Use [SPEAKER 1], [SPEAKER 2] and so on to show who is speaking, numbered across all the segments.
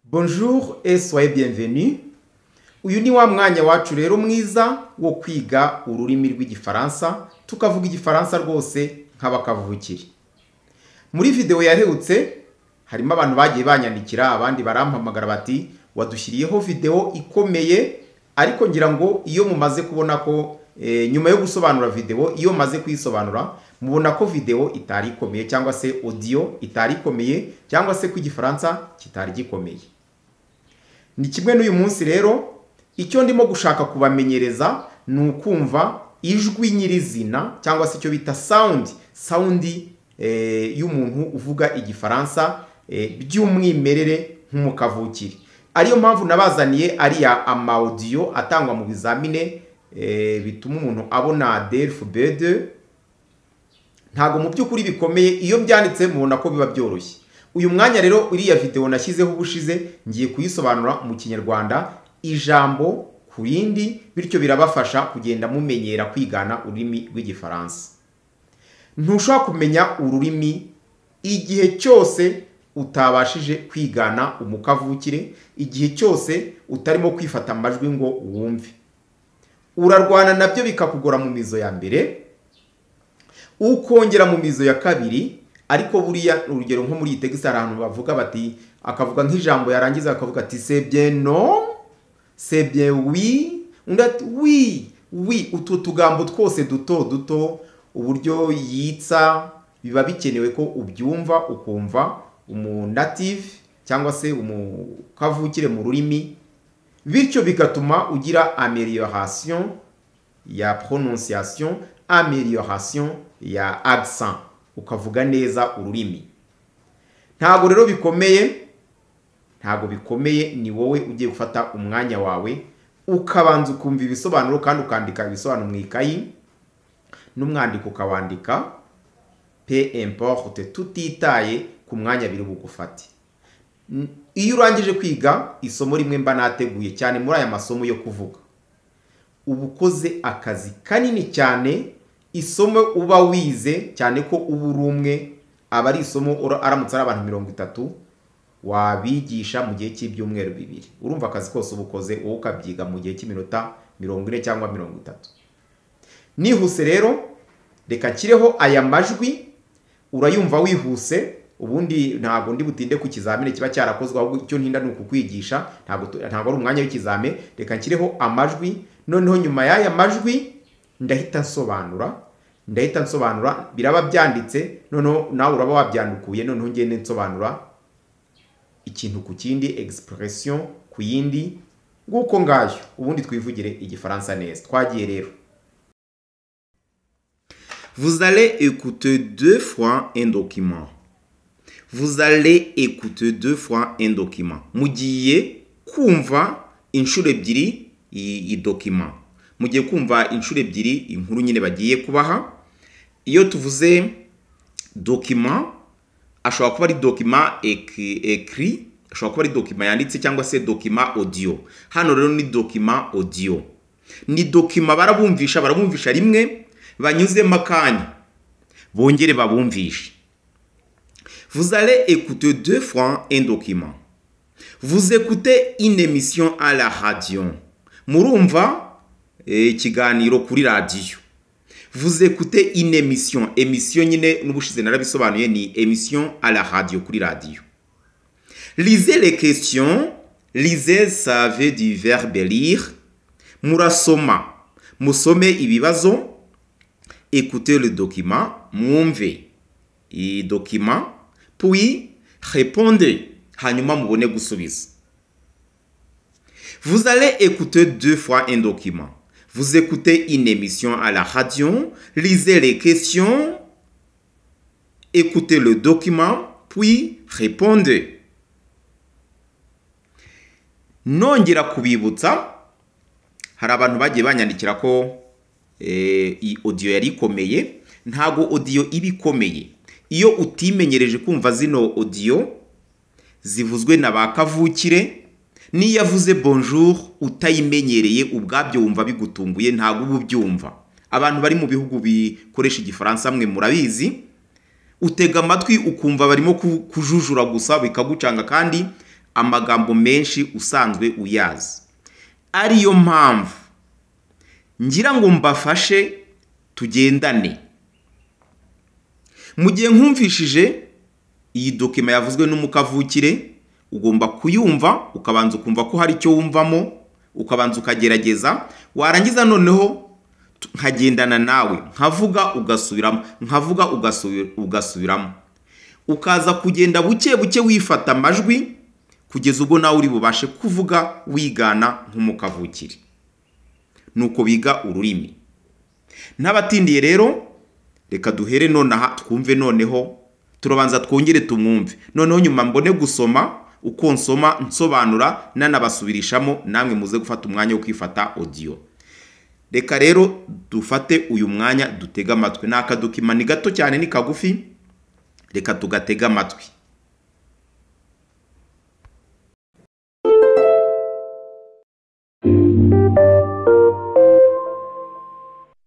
[SPEAKER 1] Bonjour et soyez bienvenus. Uyu ni wa mwanya wacu rero mwiza wo kwiga ururimi rw'igifaransa, tukavuga igifaransa rwose nk'abakavukiri. Muri video yaherutse harimo abantu bagiye banyandikira, abandi barampamagara bati wadushyiriyeho video ikomeye, ariko ngira ngo iyo mumaze kubona ko nyuma yo gusobanura video, iyo maze kuyisobanura mubona ko video itari ikomeye cyangwa se audio itari ikomeye cyangwa se ku igifaransa kitari gikomeye. Ni kimwe n'uyu munsi rero, icyo ndimo gushaka kubamenyereza ni ukumva ijwi nyirizina cyangwa se icyo bita sound y'umuntu uvuga igifaransa by'umwimerere nk'umukavukiri. Ariyo mpamvu nabazaniye ariya amaudio atangwa mu bizamine bituma umuntu abona DELF B2. Ntago mu by'ukuri bikomeye, iyo byanditse mubona ko biba byoroshye. Uyu mwanya rero uriya video nashyizeho ubushize ngiye kuyisobanura mu Kinyarwanda ijambo ku rindi, bityo birabafasha kugenda mumenyera kwigana ururimi rw'igifaransa. Ntushobora kumenya ururimi igihe cyose utabashije kwigana umukavukire, igihe cyose utarimo kwifata amajwi ngo wumve. Urarwana nabyo bikakugora mu mizo ya mbere, ukongera mu mizo ya kabiri, ariko buriya urugero nko muri iyi text abantu bavuga bati, akavuga nk'ijambo yarangiza akavuga ati c'est bien non, c'est bien oui, undi ati oui, oui. Utu tugambo twose duto uburyo yitsa biba bikenewe ko ubyumva ukumva umu-native cyangwa se umukavukire mu rurimi, bityo bigatuma ugira amélioration ya prononciation, amélioration ya accent, ukavuga neza ururimi. Ntago rero bikomeye, ni wowe ugiye gufata umwanya wawe ukabanza ukumva ibisobanuro kandi ukandika ibisobanuro mu ikayi, n'umwandiko ukawandika peu importe, tutitaye ku mwanya biri bugufate. Iyo urangije kwiga isomo rimwe mba nateguye cyane muri aya masomo yo kuvuga, uba ukoze akazi kanini cyane. Isomo uba wize cyane ko uba uri umwe, aba ari isomo aramutse ari abantu 30 wabigisha mu gihe cy'ibyumweru 2. Urumva akazi kose uba ukoze, wowe ukabyiga mu gihe cy'iminota 40 cyangwa 30. Nihuse rero reka nshyireho aya majwi, urayumva wihuse, ubundi ntago ndi butinde ku kizamine kiba cyarakozwe, ahubwo icyo ntinda ni ukukwigisha, ntago ari umwanya w'ikizame. Reka nshyireho amajwi, noneho nyuma y'aya majwi ndahita nsobanura, biraba byanditse, noneho nawe uraba wabyandukuye, noneho ngende nsobanura ikintu ku kindi, expression ku yindi, nguko ngayo, ubundi twivugire igifaransa neza. Twagiye rero.
[SPEAKER 2] Vous allez écouter 2 fois un document. Vous allez écouter 2 fois un document. Mugiye kumva inshuro ebyiri i document. Mugiye kumva inshuro ebyiri inkuru nyine bagiye kubaha. Iyo tuvuze document, ashobora kuba ari document écrit, ashobora kuba ari document yanditse cyangwa se document audio. Hano rero ni document audio. Ni document barabumvisha rimwe, banyuzemo akanya bongere babumvishe. Vous allez écouter 2 fois un document. Vous écoutez une émission à la radio. Murumva ikiganiro kuri radio. Vous écoutez une émission nyine n'ubushize narabisobanuye, ni émission à la radio kuri radio. Lisez les questions. Lisez, ça veut du verbe lire. Murasoma, musome ibibazo. Écoutez le document, mwumve i document, puis répondez, hanyuma mubone gusubiza. Vous allez écouter 2 fois un document. Vous écoutez une émission à la radio, lisez les questions, écoutez le document, puis répondez. Nongera kubibutsa, hari abantu bagiye banyandikira ko i audio yari ikomeye. Ntago audio iba ikomeye iyo utimenyereje kumva zino audio zivuzwe na bakavukire. Ni yavuze bonjour utayimenyereye ubwabyo wumva bigutunguye, ntago ubyumva. Abantu bari mu bihugu bikoresha igifaransa mwe murabizi, utega amatwi ukumva barimo kujujura gusa bikagucanga, kandi amagambo menshi usanzwe uyazi. Ariyo mpamvu ngira ngo mbafashe tugendane. Mu gihe nkumvishije iyi dokima yavuzwe n'umukavukire, ugomba kuyumva ukabanza ukumva ko hari icyo wumvamo, ukabanza ukagerageza, warangiza noneho nkagendana nawe, nkavuga ugasubiramo, nkavuga ugasubiramo, ukaza kugenda buke buke wifata amajwi kugeza ubwo nawe uri bubashe kuvuga wigana nk'umukavukire. Nuko biga ururimi. N'abatindiye rero, reka duhere nonaha twumve, noneho turabanza twongere tumwumve, noneho nyuma mbone gusoma, uko nsoma nsobanura nanabasubirishamo, namwe muze gufata umwanya wo kwifata audio. Reka rero dufate uyu mwanya dutega amatwi. N'akadokima ni gato cyane, ni kagufi, reka tugatega amatwi.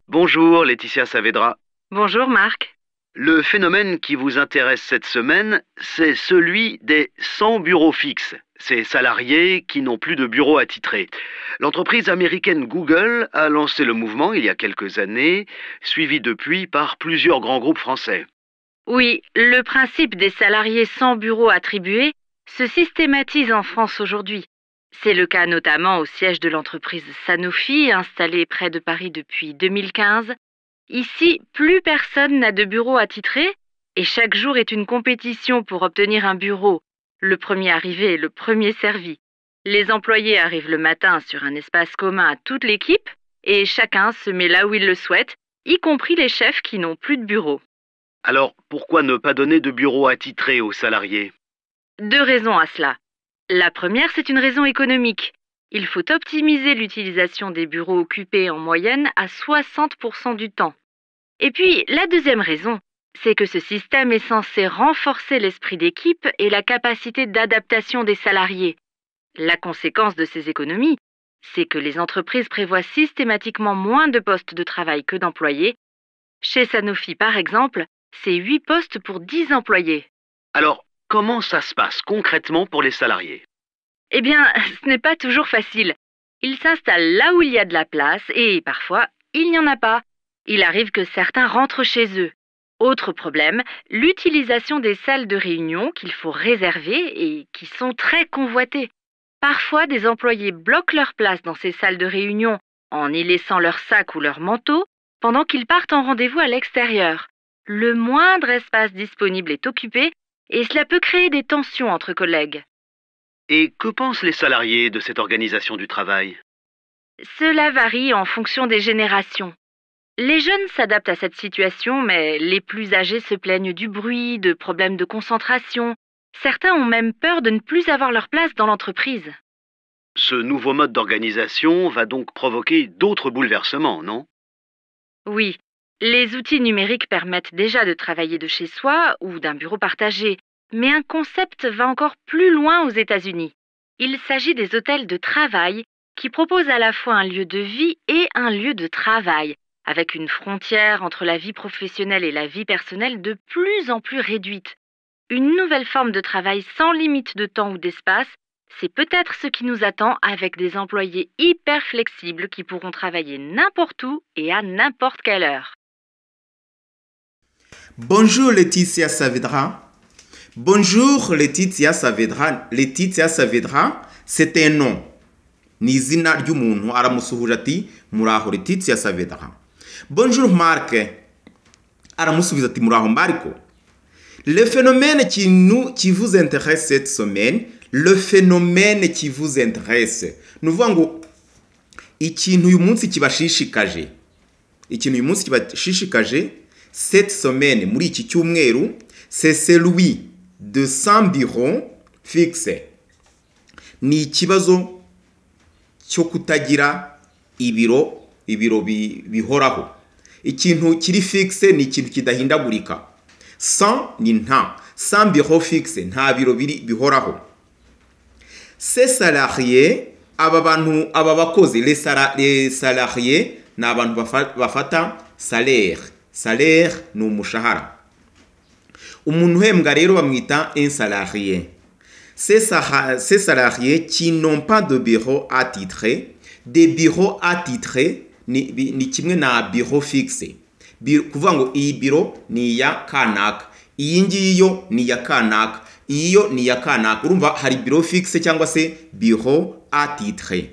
[SPEAKER 3] Bonjour Laetitia Saavedra.
[SPEAKER 4] Bonjour Marc.
[SPEAKER 3] Le phénomène qui vous intéresse cette semaine, c'est celui des sans bureaux fixes, ces salariés qui n'ont plus de bureau attitré. L'entreprise américaine Google a lancé le mouvement il y a quelques années, suivi depuis par plusieurs grands groupes français.
[SPEAKER 4] Oui, le principe des salariés sans bureau attribué se systématise en France aujourd'hui. C'est le cas notamment au siège de l'entreprise Sanofi, installée près de Paris depuis 2015. Ici, plus personne n'a de bureau attitré et chaque jour est une compétition pour obtenir un bureau. Le premier arrivé est le premier servi. Les employés arrivent le matin sur un espace commun à toute l'équipe et chacun se met là où il le souhaite, y compris les chefs qui n'ont plus de bureau.
[SPEAKER 3] Alors, pourquoi ne pas donner de bureau attitré aux salariés?
[SPEAKER 4] 2 raisons à cela. La première, c'est une raison économique. Il faut optimiser l'utilisation des bureaux occupés en moyenne à 60% du temps. Et puis, la deuxième raison, c'est que ce système est censé renforcer l'esprit d'équipe et la capacité d'adaptation des salariés. La conséquence de ces économies, c'est que les entreprises prévoient systématiquement moins de postes de travail que d'employés. Chez Sanofi, par exemple, c'est 8 postes pour 10 employés.
[SPEAKER 3] Alors, comment ça se passe concrètement pour les salariés?
[SPEAKER 4] Eh bien, ce n'est pas toujours facile. Ils s'installent là où il y a de la place et parfois, il n'y en a pas. Il arrive que certains rentrent chez eux. Autre problème, l'utilisation des salles de réunion qu'il faut réserver et qui sont très convoitées. Parfois, des employés bloquent leur place dans ces salles de réunion en y laissant leur sac ou leur manteau pendant qu'ils partent en rendez-vous à l'extérieur. Le moindre espace disponible est occupé et cela peut créer des tensions entre collègues.
[SPEAKER 3] Et que pensent les salariés de cette organisation du travail?
[SPEAKER 4] Cela varie en fonction des générations. Les jeunes s'adaptent à cette situation, mais les plus âgés se plaignent du bruit, de problèmes de concentration. Certains ont même peur de ne plus avoir leur place dans l'entreprise.
[SPEAKER 3] Ce nouveau mode d'organisation va donc provoquer d'autres bouleversements, non?
[SPEAKER 4] Oui, les outils numériques permettent déjà de travailler de chez soi ou d'un bureau partagé, mais un concept va encore plus loin aux États-Unis. Il s'agit des hôtels de travail qui proposent à la fois un lieu de vie et un lieu de travail, avec une frontière entre la vie professionnelle et la vie personnelle de plus en plus réduite. Une nouvelle forme de travail sans limite de temps ou d'espace, c'est peut-être ce qui nous attend avec des employés hyper flexibles qui pourront travailler n'importe où et à n'importe quelle heure.
[SPEAKER 2] Bonjour Laetitia Saavedra. Bonjour Laetitia Saavedra. Laetitia Saavedra, c'est un nom. Ni izina ry'umuntu aramusuhuje ati muraho Laetitia Saavedra. Bonjour Marc. Aramusubiza ati muraho Marco. Le phénomène qui vous intéresse cette semaine, le phénomène qui vous intéresse. Nuvuga ngo ikintu uyu munsi kibashishikaje. Ikintu uyu munsi kibashishikaje cette semaine muri iki cyumweru, c'est celui de 100 bureaux fixes. Ni ikibazo cyo kutagira ibiro bihoraho. Ikintu kiri fixe ni ikintu kidahindagurika. 100 ni nta. 100 bureaux fixes nta biro bihoraho. Ces salariés, aba bakozi, les salariés ni abantu bafata salaire. Salaire ni umushahara. Umuntu uhembwa rero bamwita un salarié. ces salariés qui n'ont pas de bureau attitré. Des bureaux attitrés ni kimwe na bureau fixe. Kuvuga ngo iyi biro ni ya kanaka, iyi ngiyo ni ya kanaka, iyo ni ya kanaka. Urumva hari bureau fixe cyangwa se bureau attitré.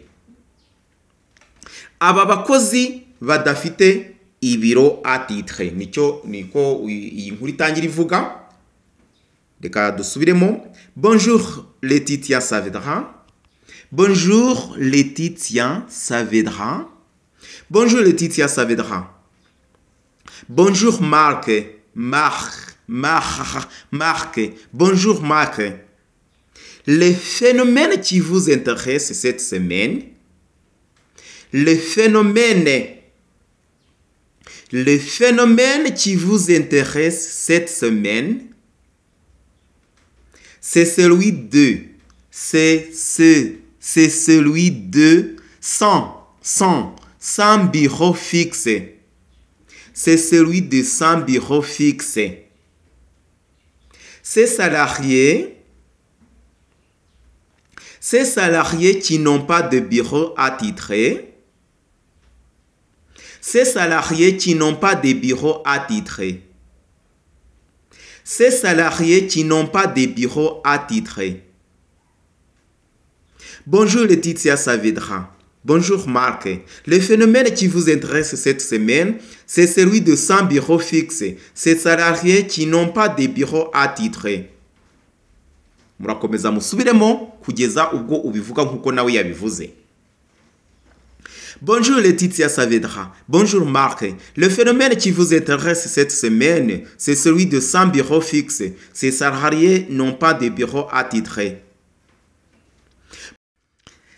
[SPEAKER 2] Aba bakozi badafite ibiro attitré, niko iyi nkuru itangira ivuga. Reka dusubiremo. Bonjour Laetitia Saavedra. Bonjour Laetitia Saavedra. Bonjour Laetitia Saavedra. Bonjour Marc. Marc. Bonjour Marc. Les phénomènes qui vous intéressent cette semaine. Les phénomènes qui vous intéressent cette semaine. C'est celui de. C'est celui de sans bureau fixe. C'est celui de sans bureau fixe. Ces salariés qui n'ont pas de bureau attitré. Ces salariés qui n'ont pas de bureau attitré. Ces salariés qui n'ont pas de bureau attitré. Bonjour Laetitia Saavedra. Bonjour Marc. Le phénomène qui vous intéresse cette semaine, c'est celui de sans bureau fixe. Ces salariés qui n'ont pas de bureau attitré. Murakomeza musubiremo kugeza ubwo ubivuga nkuko nawe yabivuze. Bonjour Laetitia Saavedra. Bonjour Marc. Le phénomène qui vous intéresse cette semaine, c'est celui de sans bureau fixe. Ces salariés n'ont pas de bureau attitré.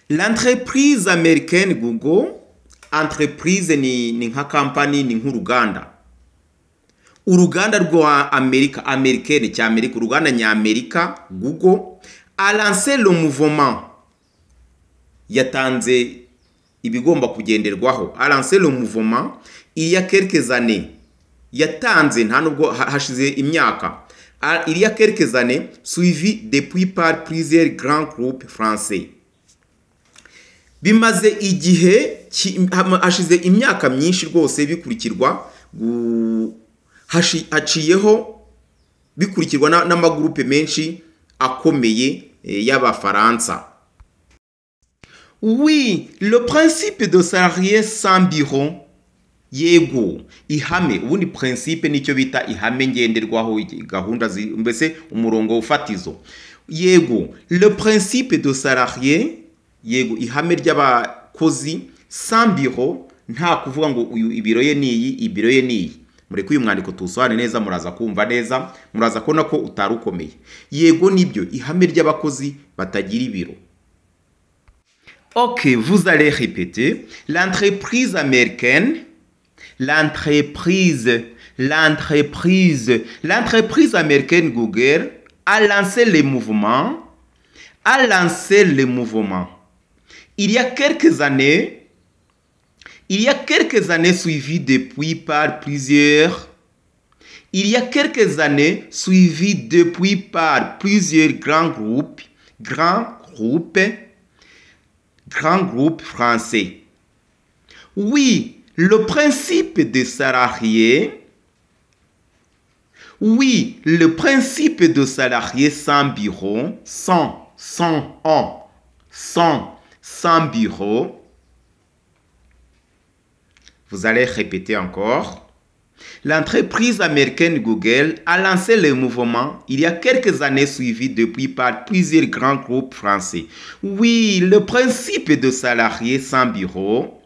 [SPEAKER 2] L'entreprise américaine Google, entreprise ni nka company ni nk'uruganda. Uruganda rwa américaine cy'Amerika, uruganda ny'Amerika Google a lancé le mouvement. Yatanze ibigomba kugenderwaho. A lancé le mouvement il y a quelques années. Yatanze nta nubwo hashize imyaka. Il y a quelques années, suivi depuis par plusieurs grands groupes français. Bimaze igihe hashize imyaka myinshi rwose bikurikirwa haciyeho bikurikirwa n'amagroupe menshi akomeye y'abafaransa. Oui, le principe de salarié sans bureau. Yego, ihame, ubundi principe nicyo bita ihame ngenderwaho gahunda mbese umurongo ufatizo. Yego, le principe de salarié. Yego, ihame ry'abakozi sans bureau, nta kuvuga ngo uyu ibiro ye niyi, ibiro ye niyi. Mureke uyu mwandiko tusohane neza, muraza kumva neza, muraza kubona ko utarukomeye. Yego nibyo, ihame ry'abakozi batagira ibiro. Ok, vous allez répéter. L'entreprise américaine, l'entreprise américaine Google a lancé le mouvement. Il y a quelques années, suivi depuis par plusieurs grands groupes français. Oui, le principe de salarié sans bureau, sans bureau. Vous allez répéter encore. L'entreprise américaine Google a lancé le mouvement il y a quelques années, suivi depuis par plusieurs grands groupes français. Oui, le principe de salarié sans bureau.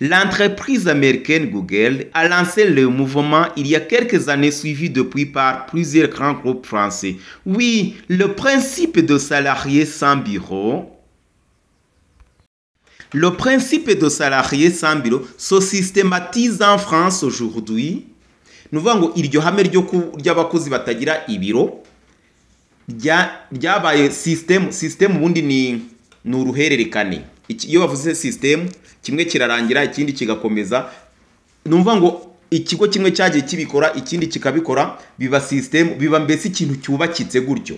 [SPEAKER 2] L'entreprise américaine Google a lancé le mouvement il y a quelques années, suivi depuis par plusieurs grands groupes français. Oui, le principe de salarié sans bureau. Le principe de salarié sans bureau se systématise en France aujourd'hui. Nous voyons iryo hame ry'abakozi batagira ibiro ryabaye system ubundi ni uruhererekane. Iyo bavuze system, kimwe kirarangira ikindi kigakomeza. Numva ngo ikigo kimwe cyagiye kibikora ikindi kikabikora, biba system, biba mbese ikintu cyubakitse gutyo.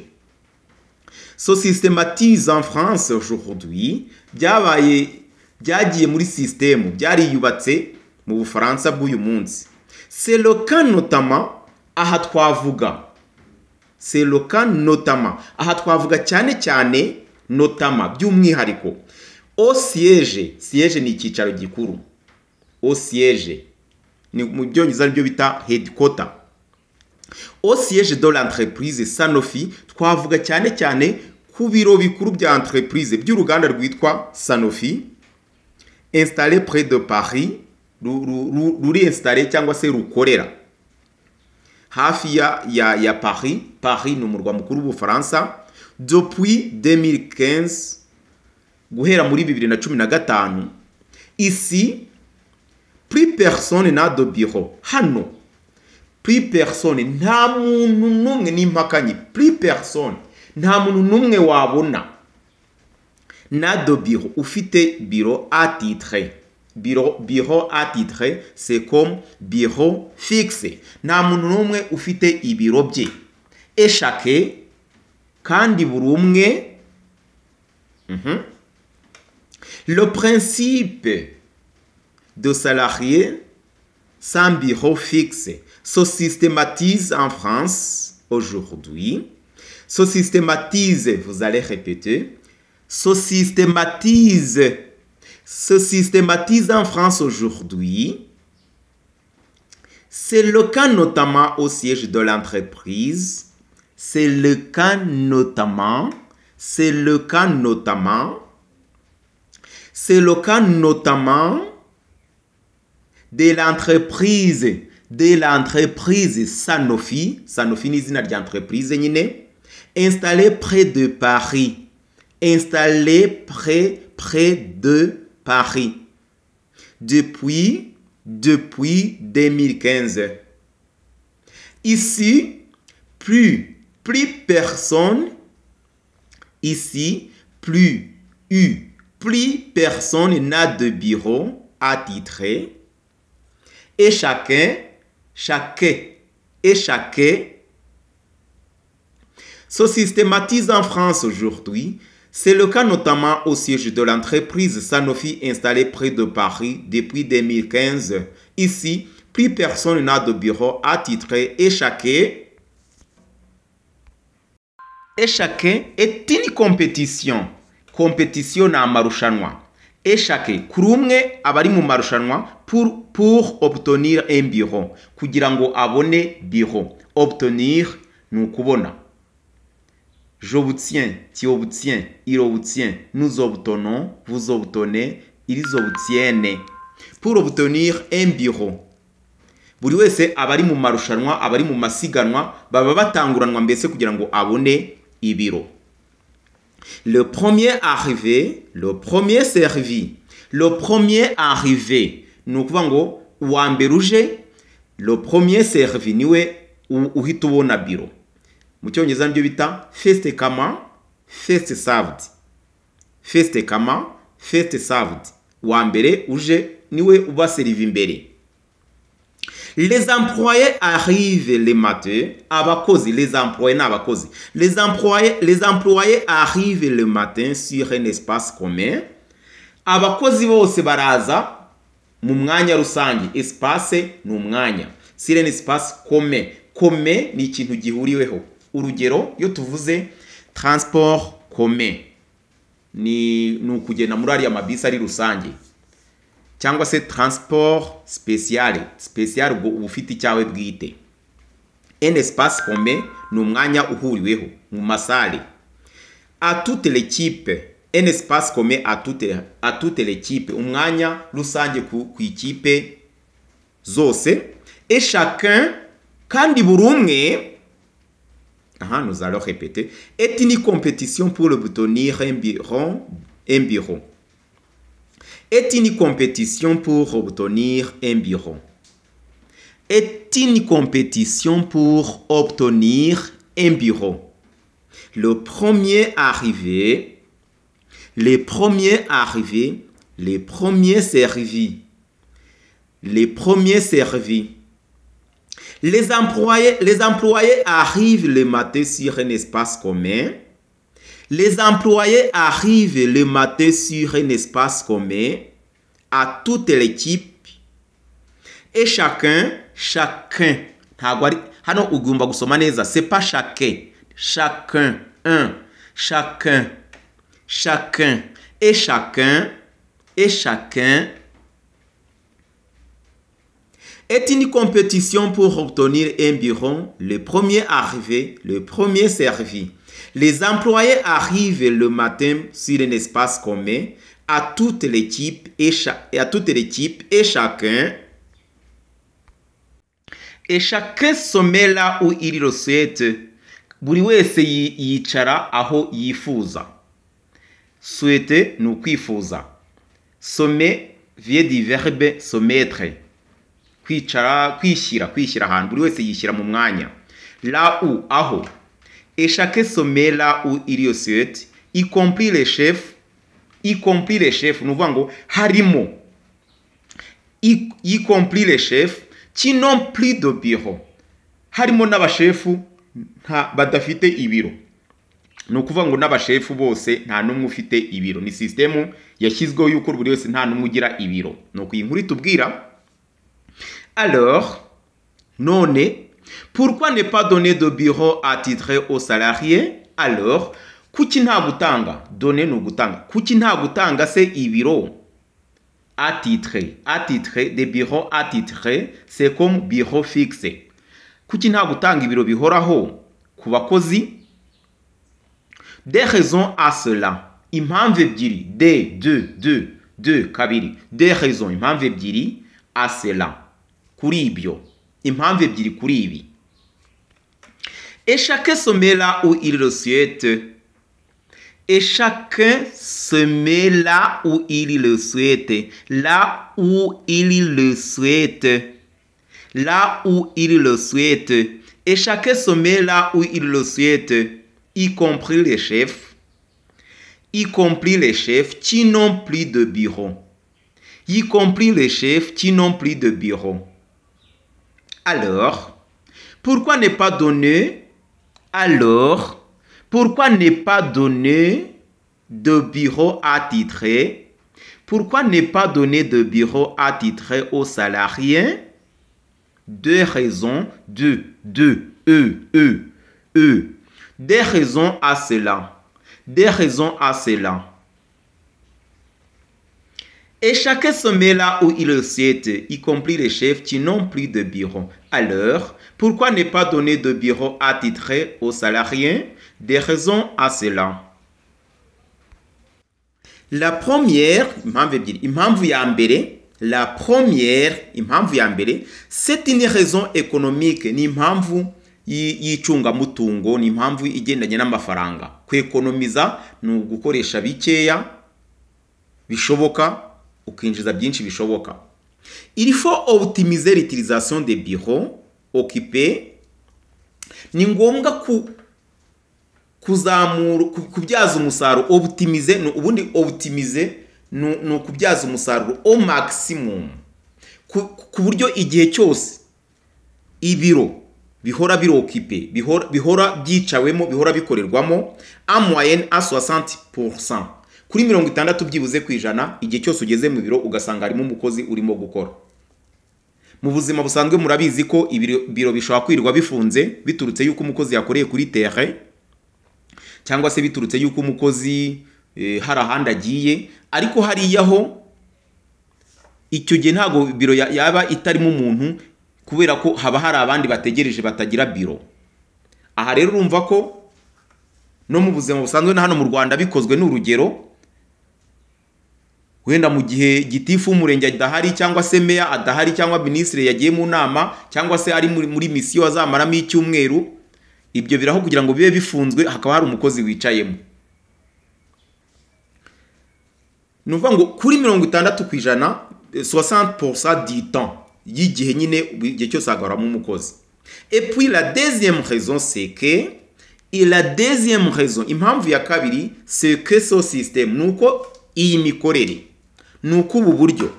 [SPEAKER 2] se systématise en France aujourd'hui. Byagiye muri système, byariyubatse mu Bufaransa bw'uyu munsi. C'est le cas notamment aha twavuga. C'est le cas notamment aha twavuga cyane notamment by'umwihariko au siège. Siège ni icyicaro gikuru. Au siège ni mu byongereza byo bita headquarter. Au siège de l'entreprise Sanofi twavuga cyane ku biro bikuru bya entreprise by'uruganda rwitwa Sanofi installé près de Paris, ruri installé cyangwa se rukorera hafi ya Paris. Paris ni umurwa mukuru w'Ubufaransa depuis 2015, guhera muri 2015. Ici plus personne n'a de bureau. Hano plus personne, nta muntu numwe n'impakanyi, plus personne, nta muntu numwe wabona n'a de bureau, ufite bureau attitré. Bureau attitré, c'est comme bureau fixe. Nta muntu numwe ufite ibiro bye. Et chacun kandi buri umwe. Le principe de salarié sans bureau fixe se systématise en France aujourd'hui. Se systématise, vous allez répéter, se systématise en France aujourd'hui. C'est le cas notamment au siège de l'entreprise. C'est le cas notamment de l'entreprise Sanofi. Sanofi ni izina ry'entreprise nyine. Installé près de Paris. Près de Paris. Depuis 2015. Ici, plus personne. Ici, plus personne n'a de bureau attitré. Et chacun se systématise en France aujourd'hui. C'est le cas notamment au siège de l'entreprise Sanofi installée près de Paris depuis 2015. Ici, plus personne n'a de bureau attitré et chacun est une compétition. Compétition na marushanwa. Et chacun, kuri umwe abari mu marushanwa pour obtenir un bureau. Kugira ngo abone bureau. Obtenir ni ukubona. Je obtiens, tu obtiens, il obtient, nous obtenons, vous obtenez, ils obtiennent. Pour obtenir un bureau. Buri wese abari mu marushanwa, abari mu masiganwa, baba batanguranwa mbese kugira ngo abone ibiro. Le premier arrivé, le premier servi. Le premier arrivé. Ni ukuvuga ngo uwa mbere uje, le premier servi niwe uhita ubona biro. Mu cyongereza nibyo bita first come, first served. First come, first served. Uwa mbere uje niwe uba servi imbere. Les employés arrivent le matin. Abakozi, les employés n'abakozi. Les employés arrivent le matin sur un espace commun. Abakozi bose baraza mu mwanya rusange. Espace ni umwanya. Sur un espace commun. Commun ni ikintu gihuriweho. Urugero iyo tuvuze transport commun ni ukugenda muri ariya mabisi ari rusange. Cyangwa se transport spécial ubwo ufite icyawe bwite. Un espace commun ni umwanya uhuriweho mu masale. À toute l'équipe, un espace commun à toute l'équipe, umwanya rusange ku ikipe zose. Et chacun kandi buri umwe, nous allons répéter, est une compétition pour obtenir un bureau. Est une compétition pour obtenir un bureau. Est une compétition pour obtenir un bureau. Le premier arrivé, les premiers arrivés, les premiers servis. Les premiers servis. Les employés arrivent le matin sur un espace commun. Les employés arrivent le matin sur un espace commun à toute l'équipe et chacun, ntabwo ari hano ugomba gusoma neza, c'est pas chacun, chacun est une compétition pour obtenir un bureau, le premier arrivé, le premier servi. Les employés arrivent le matin sur un espace commun à toute l'équipe et chacun se met là où il le souhaite. Buri wese yicara aho yifuza. Souhaiter ni ukwifuza. Sommet vient du verbe se mettre. Kwicara, kwishyira ahantu. Buri wese yishyira mu mwanya. Là où, aho. Et chacun se met là où il le souhaite, y compris les chefs, ni ukuvuga ngo harimo, y compris les chefs qui n'ont plus de bureau. Harimo n'abashefu badafite ibiro. Ni ukuvuga ngo n'abashefu bose nta n'umwe ufite ibiro. Ni system yashyizweho yuko buri wese nta n'umwe ugira ibiro. No kuyinkuru itubwira. Alors, none, pourquoi ne pas donner de bureau attitré aux salariés? Alors, kuki nta gutanga? Donner no gutanga. Kuki nta gutanga se ibiro attitré? Attitré, des bureaux attitrés, c'est comme bureau fixe. Kuki nta gutanga ibiro bihoraho ku bakozi? Des raisons à cela. Impamvu ebyiri. Deux, kabiri. Des raisons, impamvu ebyiri à cela. Kuri ibyo. Impamvu ebyiri kuri ibi. Et chacun se met là où il le souhaite. Et chacun se met là où il le souhaite. Là où il le souhaite. Là où il le souhaite. Et chacun se met là où il le souhaite. Y compris les chefs. Y compris les chefs qui n'ont plus de bureau. Y compris les chefs qui n'ont plus de bureau. Alors, pourquoi ne pas donner de bureau attitré? Pourquoi ne pas donner de bureau attitré aux salariés? Deux raisons, Des raisons à cela. Et chacun se met là où il le souhaite, y compris les chefs qui n'ont plus de bureau. Alors, pourquoi ne pas donner de bureau attitré aux salariés? Des raisons à cela. La première, c'est une raison économique, ni impamvu y'icungamutungo, ni impamvu igendanye n'amafaranga. Kwekonomiza ni ugukoresha bikeya bishoboka ukinjiza byinshi bishoboka. Il faut optimiser l'utilisation des bureaux occupés. Ni ngombwa kubyaza umusaruro. Optimiser ni ukubyaza umusaruro au maximum, ku buryo igihe cyose ibiro bihora biri occupé, bihora byicawemo, bihora bikorerwamo en moyenne à 60%. Kuri 60 byibuze kwijana igihe cyose ugeze mu biro ugasanga harimo umukozi urimo gukora. Mu buzima busanzwe murabizi ko ibiro bishobora kwirirwa bifunze biturutse yuko umukozi yakoreye kuri terrain, cyangwa se biturutse yuko umukozi hari ahandi agiye, ariko hariyaho icyo gihe ntago biro yaba itarimo umuntu kubera ko haba hari abandi bategereje batagira biro. Aha rero urumva ko no mu buzima busanzwe na hano mu Rwanda bikozwe n'urugero, wenda mu gihe gitifu umurenge adahari cyangwa se meya adahari cyangwa ministre yagiye mu nama cyangwa se ari muri mission azamaramo icyumweru, ibyo biraho kugira ngo bibe bifunzwe hakaba hari umukozi wicayemo. Nuvuga ngo kuri 60% 60% du temps y'igihe nyine igihe cyose agaramo umukozi. Et puis la deuxième raison c'est que impamvu ya kabiri c'est que ce système nuko iyi mikorere nuko ubu buryo.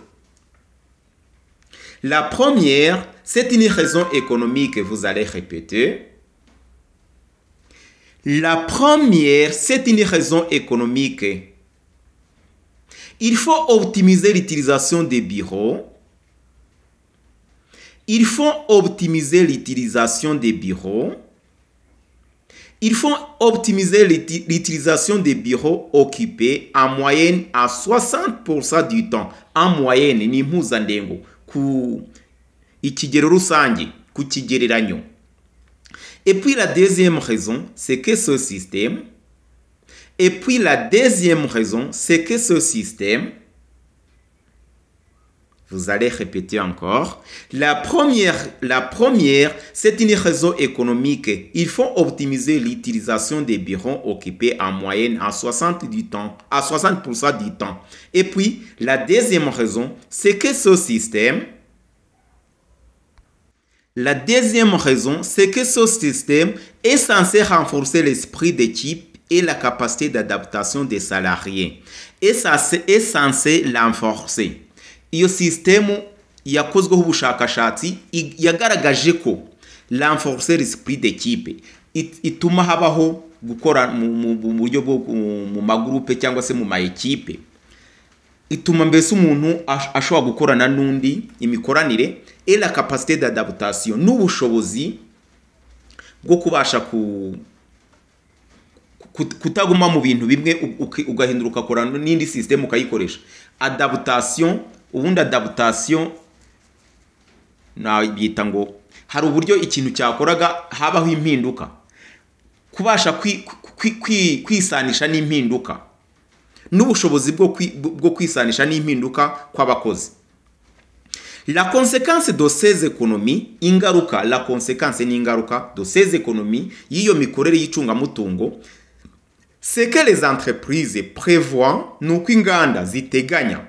[SPEAKER 2] La première, c'est une raison économique, vous allez répéter. La première, c'est une raison économique. Il faut optimiser l'utilisation des bureaux. Il faut optimiser l'utilisation des bureaux. Il faut optimiser l'utilisation des bureaux occupés en moyenne à 60% du temps. En moyenne, ni mpuzandengo ku ikigero rusange ku kigereranyo. Et puis la deuxième raison, c'est que ce système vous allez répéter encore. La première, c'est une raison économique. Il faut optimiser l'utilisation des bureaux occupés en moyenne à 60% du temps. Et puis, la deuxième raison, c'est que ce système est censé renforcer l'esprit d'équipe et la capacité d'adaptation des salariés. Et ça est censé l'enforcer. Iyo système yakozweho ubushakashatsi yagaragaje ko renforcer l'esprit d'équipe ituma habaho gukora mu buryo bwo mu magroupe cyangwa se mu ma equipe, ituma mbese umuntu ashobora gukorana n'undi imikoranire et la capacité d'adaptation n'ubushobozi bwo kubasha kutaguma mu bintu bimwe ugahinduka ukora n'indi system ukayikoresha. Adaptation, ubundi adaptation na bita ngo hari uburyo ikintu cyakoraga habaho impinduka, kubasha kwisanisha n'impinduka n'ubushobozi bwo kwisanisha n'impinduka kw'abakozi. La conséquence de ces économies, la conséquence n'ingaruka de ces économies y'iyo mikorere y'icungamutungo, c'est que les entreprises prévoient, nuko inganda ziteganya,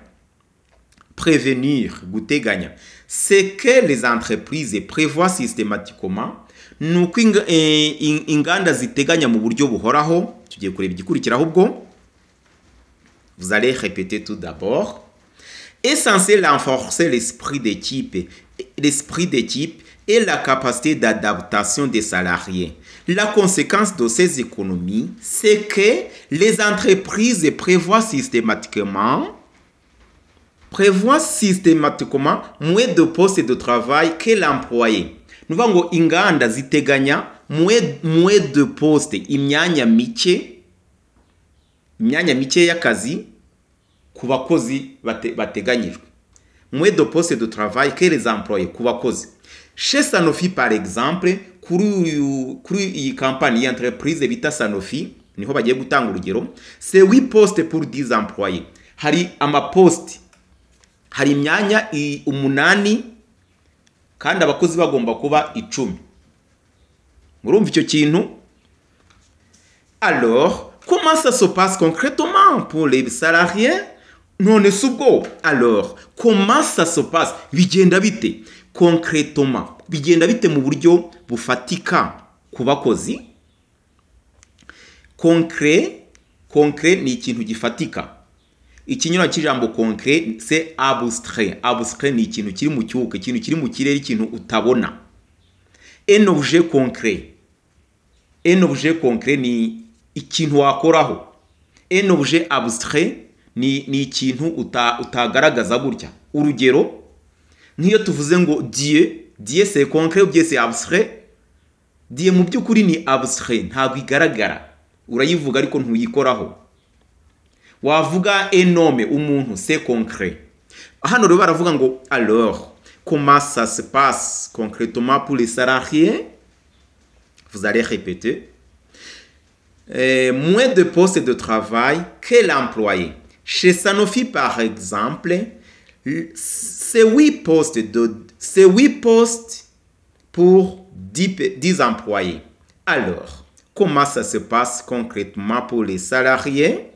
[SPEAKER 2] prévenir, guteganya, c'est que les entreprises prévoient systématiquement, nuko inganda ziteganya mu buryo buhoraho. Tugiye kureba igikurikiraho ubwo. Vous allez répéter tout d'abord. Est censé renforcer l'esprit d'équipe et la capacité d'adaptation des salariés. La conséquence de ces économies, c'est que les entreprises prévoient systématiquement moins de postes de travail que l'employé. Nuvuga ngo inganda ziteganya moins de postes, imyanya mike y'akazi ku bakozi bateganyijwe. Moins de postes de travail que les employés ku bakozi. Chez Sanofi par exemple, kuri iyi campagne y'entreprise bita Sanofi, niho bagiye gutanga urugero, c'est 8 postes pour 10 employés. Hari amaposte, hari imyanya 8 kandi abakozi bagomba kuba 10. Murumva icyo kintu? Alors, comment ça se passe concrètement pour les salariés? None subwo. Alors, comment ça se passe? Bigenda bite? Concrètement, bigenda bite mu buryo bufatika ku bakozi? Concret ni ikintu gifatika. Ikinyura cy'ijambo concret c'est abstrait. Abstrait ni ikintu kiri mu cyuka, ikintu kiri mu kirere, ikintu utabona. Un objet concret ni ikintu wakoraho. Un objet abstrait ni ikintu utagaragaza gutya. Urugero, nk'iyo tuvuze ngo Dieu c'est concret ou Dieu c'est abstrait. Dieu mu by'ukuri ni abstrait, ntabwo igaragara. Urayivuga ariko ntuyikoraho. Wavuga un homme, umuntu, c'est concret. Hano rero baravuga ngo alors, comment ça se passe concrètement pour les salariés? Vous allez répéter. Moins de postes de travail que l'employé. Chez Sanofi par exemple, c'est 8 postes pour 10 employés. Alors, comment ça se passe concrètement pour les salariés?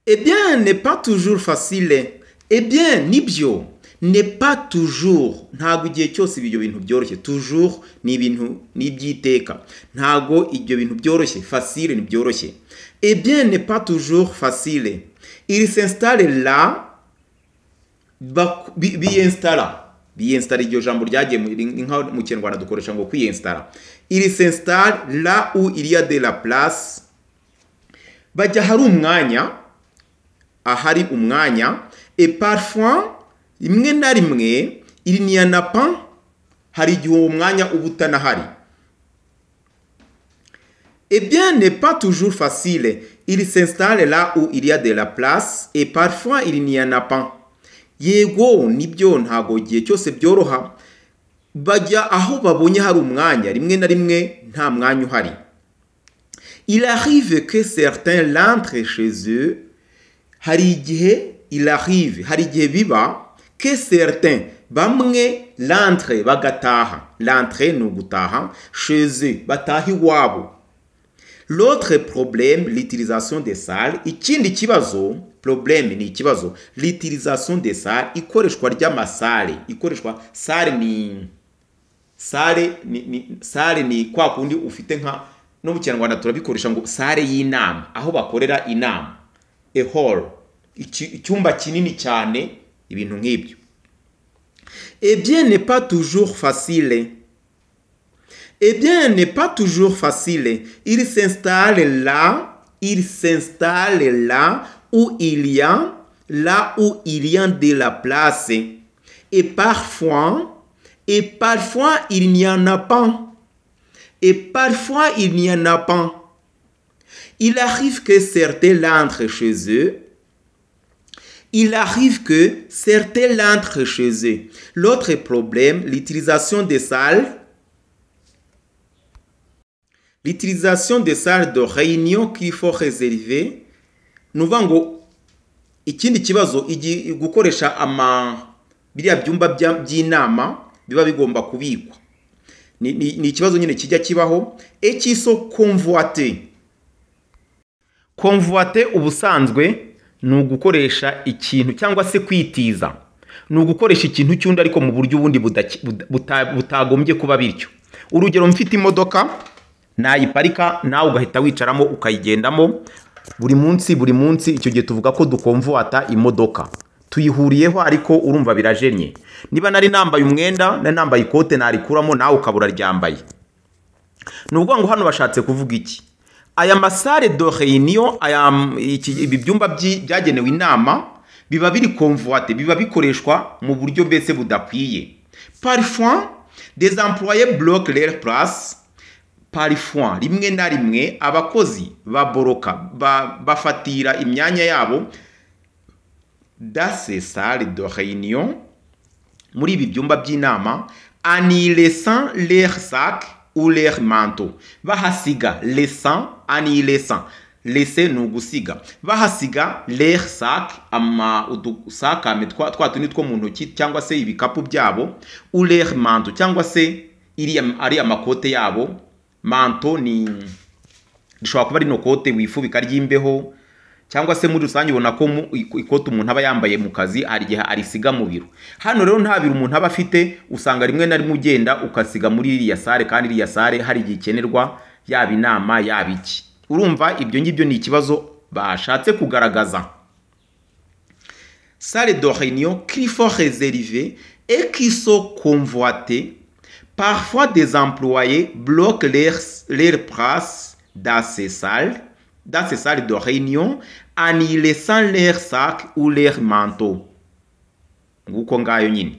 [SPEAKER 2] Eh bien, n'est pas toujours facile. Eh bien, nibyo, n'est pas toujours. Ntago igihe cyose ibyo bintu byoroshye. Toujours ni ibintu nibyiteka. Ntago ibyo bintu byoroshye. Facile ni byoroshye. Eh bien, n'est pas toujours facile. Il s'installe là, biinstalla. Biinstalla iryo jambo ryagiye mu Kinyarwanda dukoresha ngo kwiinstalla. Il s'installe là où il y a de la place. Bajya hari umwanya, ahari umwanya, et parfois rimwe na rimwe il n'y en a pas, hari igihe uwo mwanya uba utanahari. Eh bien, n'est pas toujours facile. Il s'installe là où il y a de la place et parfois il n'y en a pas. Yego nibyo ntago gihe cyose byoroha. Bajya aho babonye hari umwanya, rimwe na rimwe nta mwanya uhari. Il arrive que certains l'entrent chez eux. Hari igihe biba que certains bamwe l'entrent bagataha. L'entrée ni ugutaha, chez eux bataha iwabo. L'autre problème, l'utilisation des salles. Ikindi kibazo, problème ni ikibazo, l'utilisation des salles, ikoreshwa ry'amasale. Ikoreshwa sale ni kwa kundi ufite nka no mu Kinyarwanda turabikoresha ngo sale y'inama, aho bakorera inama. A hall, icyumba kinini cyane, ibintu nk'ibyo. Eh bien, n'est pas toujours facile. Eh bien, n'est pas toujours facile. Il s'installe là où il y a de la place. Et parfois, il n'y en a pas. Et parfois, il n'y en a pas. Il arrive que certains l'entrent chez eux. L'autre problème, l'utilisation des salles de réunion qu'il faut réserver. Nuvuga ngo ikindi kibazo gukoresha biriya byumba by'inama biba bigomba kubikwa. Ni ikibazo nyine kijya kibaho. Ekiso convoiter ubusanzwe ni ugukoresha ikintu cyangwa se kwitiza. Ni ugukoresha ikintu cy'undi ariko mu buryo ubundi butagombye kuba bityo. Urugero, mfite imodoka nayiparika nawe ugahita wicaramo ukayigendamo buri munsi, icyo gihe tuvuga ko dukonvuata imodoka. Tuyihuriyeho ariko urumva birajennye. Niba nari nambaye umwenda, nari nambaye ikote narikuramo nawe ukabura ryambaye. Nuvuga ngo hano bashatse kuvuga iki? Aya masale de réunion, ibi byumba byagenewe inama biba biri convoité, biba bikoreshwa mu buryo bese budakwiye. Parfois, des employés bloquent leur place. Parfois, rimwe na rimwe abakozi baboroka bafatira imyanya yabo dans ces salles de réunion, muri ibi byumba by'inama, en y laissant leur sac ou leur manteau. Bahasiga laissant, en y laissant. Laisser ni ugusiga. Bahasiga leur sac, udusakame twa tuni two mu ntoki cyangwa se ibikapu byabo, ou leur manteau cyangwa se ari amakote yabo. Manto ni rishobora kuba rino kote wifubika ry'imbeho, cyangwa se muri rusange ubona ko ikote umuntu aba yambaye mu kazi hari igihe arisiga mu biro. Hano rero nta biro umuntu aba afite, usanga rimwe na rimwe ugenda ukasiga muri iriya sare, kandi iriya sare hari igihe ikenerwa yaba inama yaba iki. Urumva ibyo ngibyo ni ikibazo bashatse kugaragaza. Salle de réunion qu'il faut réserver et qui sont convoitées. Parfois, des employés bloquent leur place dans ces salles de réunion en y laissant leur sac ou leur manteau. Nguko ngayo nyine.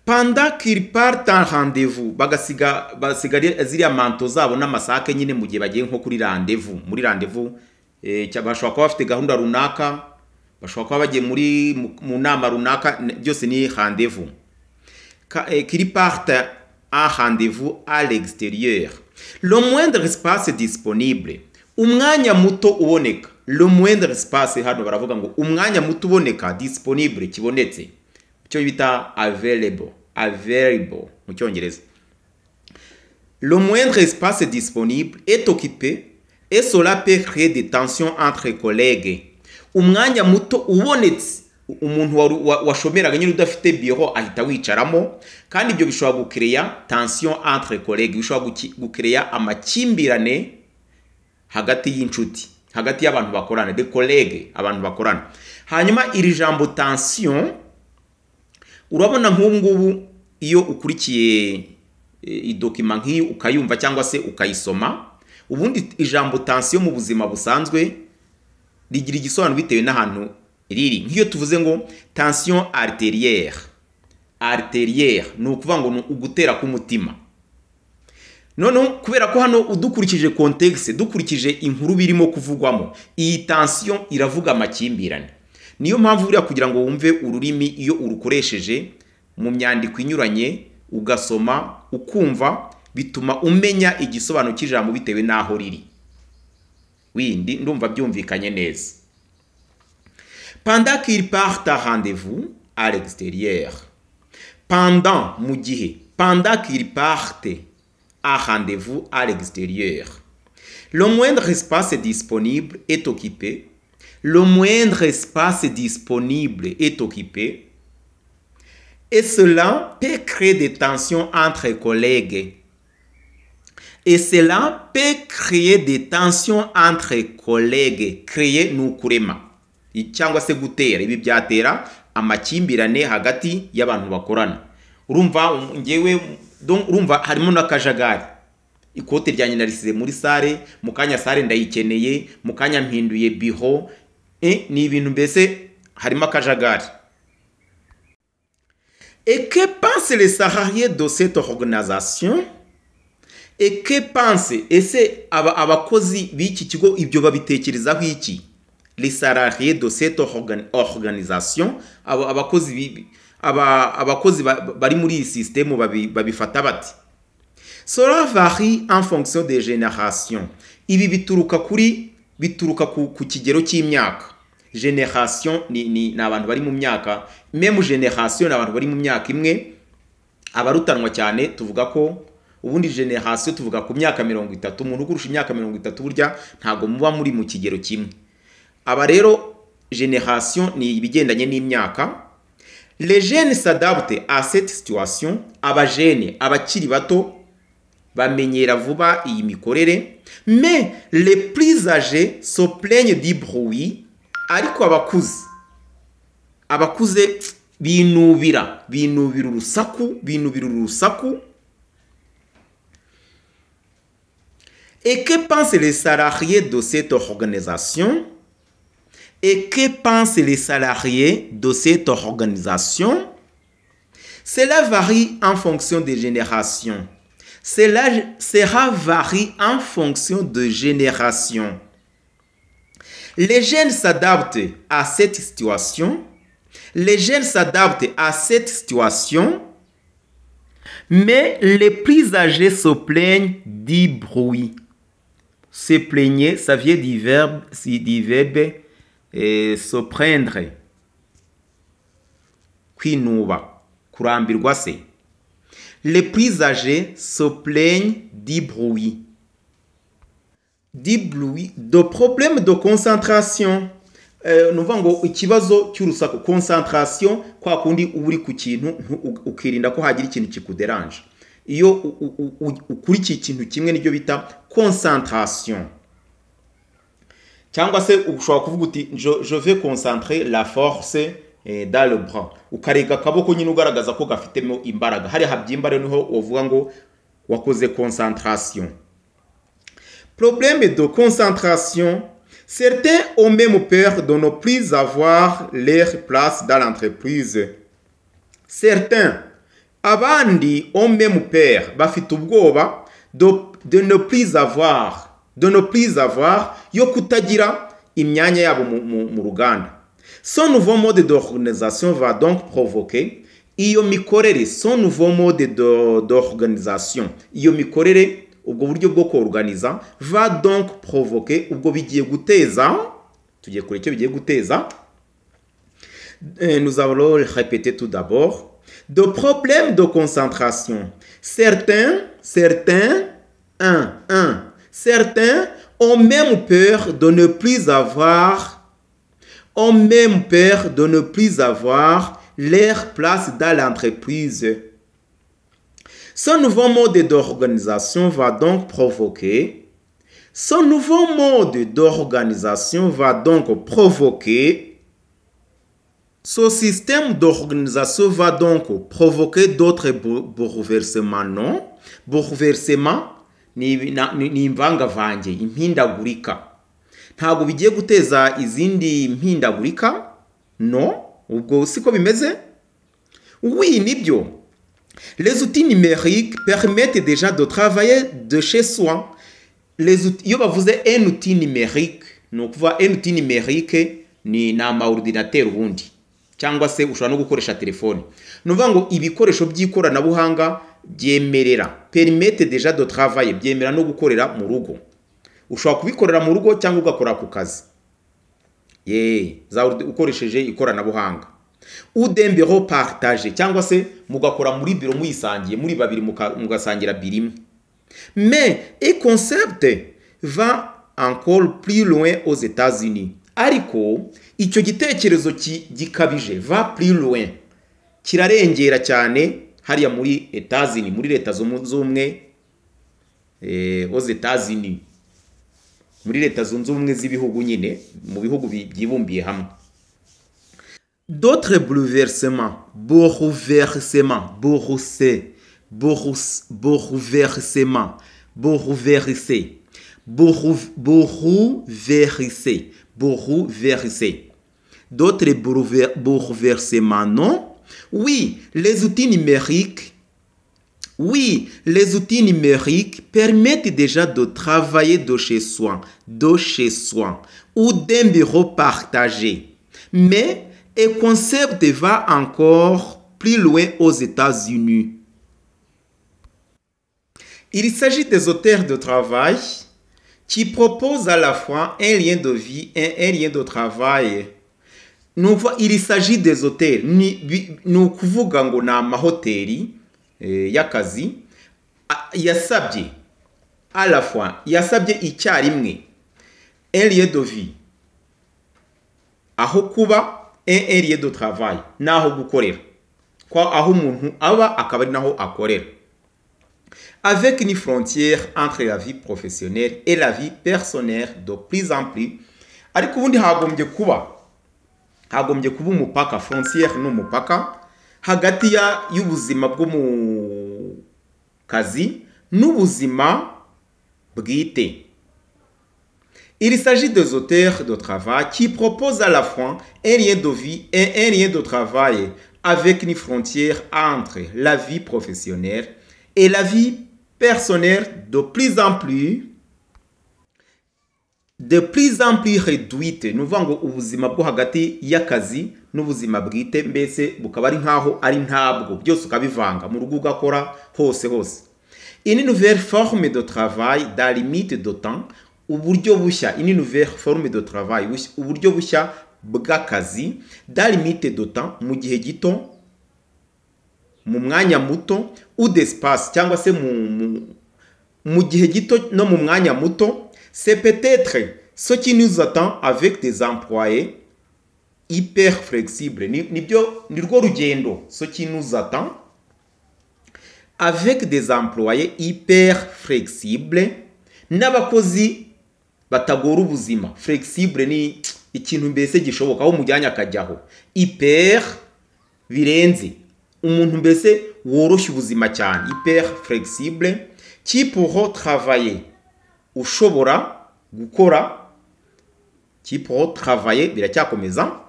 [SPEAKER 2] Pendant qu'ils partent en rendez-vous, basiga ziriya manto zabo n'amasake nyine mu gihe bagiye nko kuri rendez-vous. Muri rendez-vous bashobora kuba bafite gahunda runaka, bashobora kuba bagiye mu nama runaka, byose ni rendez-vous. Qu'ils partent en rendez-vous à l'extérieur. Le moindre espace disponible. Umwanya muto uboneka. Le moindre espace hano baravuga ngo umwanya muto uboneka, disponible kibonetse. Cyo bita available mu cyongereza. Le moindre espace disponible est occupé et cela peut créer des tensions entre collègues. Umwanya muto ubonetse, umuntu washomeraga nyine udafite biro ahita wicaramo, kandi ibyo bishobora gucreya tension entre collègues, bishobora gucreya amakimbirane hagati y'inshuti, hagati y'abantu bakorana, de collègues, abantu bakorana. Hanyuma iri jambo tension urabona nk'ubu ngubu iyo ukurikiye idokima nk'iyi ukayumva cyangwa se ukayisoma, ubundi ijambo tension mu buzima busanzwe rigira igisobanuro bitewe n'ahantu riri. Nk'iyo tuvuze ngo tension artérielle, artérielle ni ukuvuga ngo ni ugutera k'umutima. Noneho kubera ko hano udukurikije context, dukurikije inkuru birimo kuvugwamo, iyi tension iravuga amakimbirane. Niyo mpamvu buriya kugira ngo wumve ururimi iyo urukoresheje mu myandiko inyuranye ugasoma ukumva, bituma umenya igisobanuro cy'ijambo bitewe n'aho riri. Windi ndumva byumvikanye neza. Pendant qu'il part à rendez-vous à l'extérieur. Pendant mu gihe, pendant qu'il parte à rendez-vous à l'extérieur. Le moindre espace disponible est occupé. Le moindre espace disponible est occupé. Et cela peut créer des tensions entre collègues. Et cela peut créer des tensions entre collègues. Créer ni ukurema cyangwa se gutera. Ibi byatera amakimbirane hagati y'abantu bakorana. Urumva ngewe urumva harimo n'akajagari. Ikote ryanjye narisize muri sare, mukanya sare ndayikeneye, mukanya mpinduye biho, ni ibintu mbese harimo akajagari. Et que pensent les salariés de cette organisation? Et que pensent, ese abakozi b'iki kigo ibyo babitekerezaho iki? Les salariés de cette organisation, abakozi bari muri iyi système babifata bati? Cela varie en fonction des générations. Ibi bituruka ku kigero cy'imyaka. Génération ni abantu bari mu myaka, même génération ni abantu bari mu myaka imwe. Abarutanwa cyane tuvuga ko ubundi génération tuvuga ku myaka 30. Umuntu kurusha imyaka 30 burya ntago muba muri mu kigero kimwe. Aba rero génération ni ibigendanye n'imyaka. Les jeunes s'adaptent à cette situation. Abajene, abakiri bato bamenyera vuba iyi mikorere. Mais les plus âgés se plaignent du bruit. Ariko abakuze binubira urusaku. Et que pensent les salariés de cette organisation? Et que pensent les salariés de cette organisation? Cela varie en fonction des générations. Cela varie en fonction de générations. Les jeunes s'adaptent à cette situation. Les jeunes s'adaptent à cette situation. Mais les plus âgés se plaignent du bruit. Se plaigner, ça vient du verbe se prendre. Kwinuba, kurambirwa se. Les plus âgés se plaignent du bruit. De problèmes de concentration. Nuvuga ngo ikibazo cy'urusaku, concentration, kwa kundi uri ku kintu ukirinda ko hagira ikintu kikuderanje. Iyo ukurikiye ikintu kimwe nibyo bita concentration. Cyangwa se ushobora kuvuga uti je vais concentrer la force dans le bras. Ukarega akaboko nyine ugaragaza ko gafitemo imbaraga. Hari habyimbare niho uvuga ngo wakoze concentration. Problème de concentration. Certains ont même peur de ne plus avoir leur place dans l'entreprise. Certains, abandi ont même peur, bafite ubwoba de ne plus avoir yo kutagira imyanya yabo mu ruganda. Son nouveau mode d'organisation va donc provoquer iyo mikorere, son nouveau mode d'organisation, iyo mikorere, ubwo buryo bwo koorganiza va donc provoquer, ubwo bigiye guteza, tugiye kure icyo bigiye guteza, nous allons le répéter tout d'abord, de problèmes de concentration. Certains ont même peur de ne plus avoir leur place dans l'entreprise. Ce nouveau mode d'organisation va donc provoquer Ce système d'organisation va donc provoquer d'autres bouleversements, non? Bouleversement ni imvangavange, impindagurika. Ntabwo bigiye guteza izindi mpindagurika? No? Ubwo siko bimeze? Oui, nibyo. Les outils numériques permettent déjà de travailler de chez soi. Les outils, iyo bavuze un outil numérique, no kuva un outil numérique ni nama ordinateur ubundi. Cyangwa se ushobora no gukoresha telefone. Nuvuga ngo ibikoresho by'ikoranabuhanga byemerera, permettre déjà de travailler, byemera no gukorera mu rugo. Ushobora kubikorera mu rugo cyangwa ugakora ku kazi. Ukoresheje ikoranabuhanga. Ou d'un bureau partagé, cyangwa se mugakora muri biro muyisangiye, muri babiri mugasangira birimo. Mais ce concept va encore plus loin aux États-Unis. Ariko icyo gitekerezo gikabije va plus loin, kirarengera cyane hariya muri États-Unis, muri leta z'ubumwe aux États-Unis, muri leta zunze ubumwe z'ibihugu nyine, mu bihugu byibumbiye hamwe. D'autres bouleversements, D'autres bouleversements, non? Oui, les outils numériques permettent déjà de travailler de chez soi, ou d'un bureau partagé. Mais le concept va encore plus loin aux États-Unis. Il s'agit des auteurs de travail qui proposent à la fois un lien de vie et un lien de travail. Il s'agit des hôtels. Ni ukuvuga ngo na mahoteli y'akazi yasabye à la fois yasabye icyarimwe un lien de vie aho kuba un lien de travail naho gukorera kwa aho umuntu aba akaba ari naho akorera, avec une frontière entre la vie professionnelle et la vie personnelle de plus en plus. Ariko ubundi hagombye kuba umupaka, frontière n'umupaka hagati y'ubuzima bwo mu kazi n'ubuzima bwite. Il s'agit des auteurs de travail qui proposent à la fois un lien de vie et un lien de travail avec une frontière entre la vie professionnelle et la vie personnelle de plus en plus réduite. Nous voyons ubuzima bwo hagati y'akazi n'ubuzima bwite mbese bukaba ari nkaho ari ntabwo byose ukabivanga mu rugo ugakora hose. Une nouvelle forme de travail dans limite de temps, uburyo bushya, une nouvelle forme de travail, uburyo bushya bw'akazi dans limite de temps, mu gihe gito, mu mwanya muto, ou d'espace cyangwa se mu gihe gito no mu mwanya muto. C'est peut-être ce qui nous attend avec des employés hyper flexibles. Ni rwo rugendo, ce qui nous attend avec des employés hyper flexibles, n'abakozi batagora ubuzima. Flexible ni ikintu mbese gishoboka aho mujyanya akajyaho. Hyper birenze, umuntu mbese woroshya ubuzima cyane, hyper flexible, qui pourront travailler, ushobora gukora, qui pourront travailler, biracyakomeza.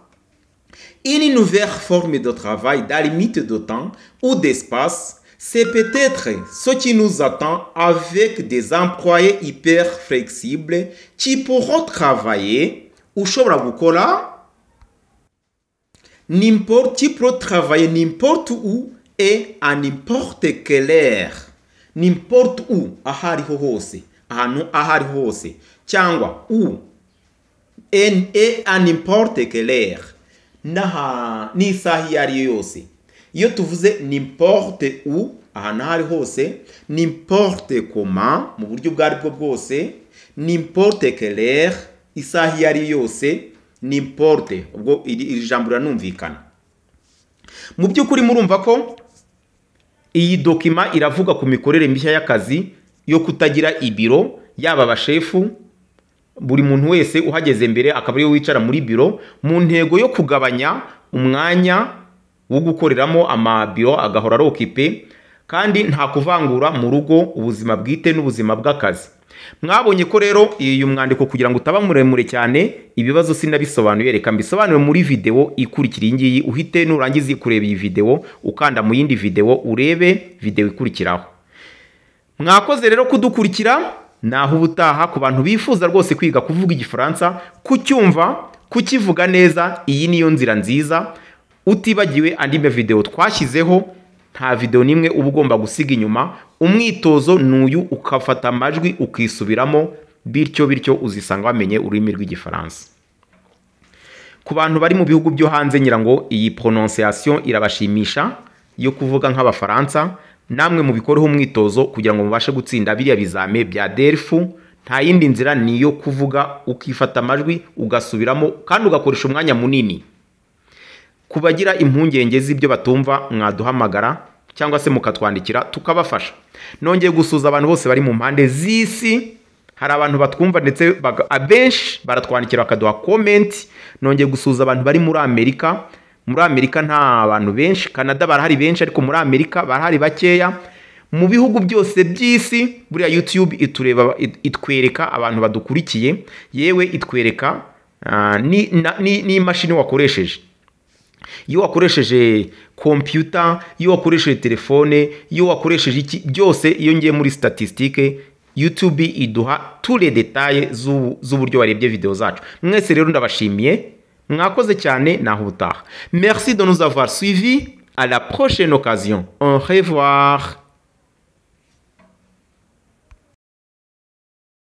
[SPEAKER 2] Une nouvelle forme de travail dans limite de temps ou d'espace, c'est peut-être ce qui nous attend avec des employés hyper flexibles qui pourront travailler, ushobora gukora, qui pourront travailler n'importe où et à n'importe quelle heure. N'importe où, ahariho hose, ahantu ahariho hose, cyangwa où et à n'importe quelle heure, n'isaha iyo ari yo yose. Iyo tuvuze n'importe où, ahantu ahari hose, n'importe comment, mu buryo bwari bwo bwose, n'importe quelle heure, isaha iyo ari yo yose, n'importe, ubwo iri jambo riranumvikana. Mu by'ukuri murumva ko iyi dokima iravuga ku mikorere mishya y'akazi yo kutagira ibiro, yaba abashefu, buri muntu wese uhageze mbere akaba ariwe wicara muri biro, mu ntego yo kugabanya
[SPEAKER 1] umwanya wo gukoreramo amabiro agahora ari okipe, kandi nta kuvangura mu rugo ubuzima bwite n'ubuzima bw'akazi. Mwabonye ko rero uyu mwandiko kugira ngo utaba muremure cyane, ibibazo sinabisobanuye, reka mbisobanure muri video ikurikira iyi ngiyi, uhite nurangiza kureba iyi video ukanda mu yindi video urebe video ikurikiraho. Mwakoze rero kudukurikira, naho ubutaha ku bantu bifuza rwose kwiga kuvuga igifaransa, kucyumva, kukivuga neza, iyi niyo nzira nziza. Utibagiwe andi video twashyizeho, nta video nimwe uba ugomba gusiga inyuma. Umwitozo nuyu ukafata amajwi ukisubiramo, bityo uzisanga wamenye ururimi rw'igifaransa. Ku bantu bari mu bihugu byo hanze nyirango iyi prononciation irabashimisha yo kuvuga nk'abafaransa, namwe mubikoreho umwitozo kugira ngo mubashe gutsinda biriya bizame bya DELFU. Nta yindi nzira niyo kuvuga ukifata amajwi ugasubiramo kandi ugakoresha umwanya munini. Kubagira impungenge z'ibyo batumva mwaduhamagara cyangwa se mukatwandikira tukabafasha. Nongeye gusuza abantu bose bari mu mpande z'isi, hari abantu batwumva ndetse abenshi baratwandikira bakaduha comment. Nongeye gusuza abantu bari muri Amerika. Muri Amerika nta abantu benshi, Canada barahari benshi, ariko muri Amerika barahari bakeya. Mu bihugu byose by'isi buriya YouTube itwereka abantu badukurikiye, yewe itwereka ni imashini wakoresheje. Iyo wakoresheje computer, iyo wakoresheje telefone, iyo wakoresheje iki byose, iyo ngiye muri statistique YouTube iduha tous les détails z'uburyo warebye video zacu. Mwese rero ndabashimiye, mwakoze cyane, naho ubutaha. Merci de nous avoir suivis, à la prochaine occasion. Au revoir.